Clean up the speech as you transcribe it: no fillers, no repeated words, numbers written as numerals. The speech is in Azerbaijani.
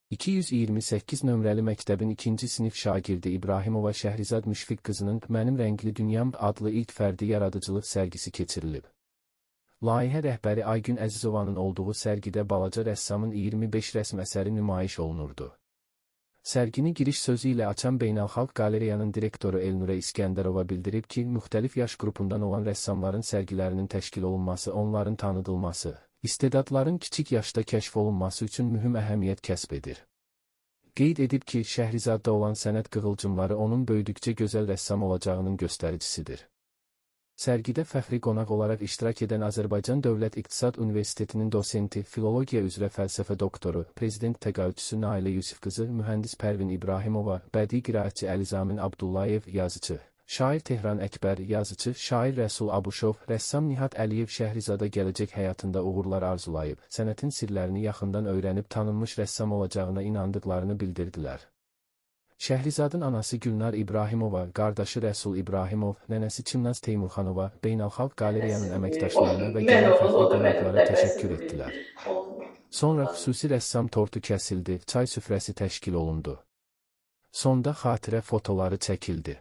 228 nömrəli məktəbin 2-ci sinif şagirdi İbrahimova Şəhrizad Müşfiq qızının Mənim Rəngli Dünyam adlı ilk fərdi yaradıcılıq sərgisi keçirilib. Layihə rəhbəri Aygün Əzizovanın olduğu sərgidə balaca rəssamın 25 rəsm əsəri nümayiş olunurdu. Sərgini giriş sözü ilə açan Beynəlxalq Qaleriyanın direktoru Elnurə İskəndərova bildirib ki, müxtəlif yaş qrupundan olan rəssamların sərgilərinin təşkil olunması onların tanıdılması, istedadların kiçik yaşda kəşf olunması üçün mühüm əhəmiyyət kəsb edir. Qeyd edib ki, Şəhrizadda olan sənət qığılcımları onun böyüdükcə gözəl rəssam olacağının göstəricisidir. Sərgidə fəxri qonaq olaraq iştirak edən Azərbaycan Dövlət İqtisad Universitetinin dosenti, filologiya üzrə fəlsəfə doktoru, prezident təqaüdçüsü Nailə Yusifqızı, mühəndis Pərvin İbrahimova, bədii qiraətçi Əlizamin Abdullayev, yazıcı, şair Tehran Əkbər, yazıcı, şair Rəsul Abuşov, rəssam Nihat Əliyev Şəhrizada gələcək həyatında uğurlar arzulayıb, sənətin sirlərini yaxından öyrənib tanınmış rəssam olacağına inandıqlarını bildirdilər. Şəhrizadın anası Gülnar İbrahimova, qardaşı Rəsul İbrahimov, nənəsi Çimnaz Teymurxanova, Beynəlxalq Qaleriyanın əməkdaşlarına və gələn fəxri qonaqlara təşəkkür etdilər. Sonra xüsusi rəssam tortu kəsildi, çay süfrəsi təşkil olundu. Sonda xatirə fotoları çəkildi.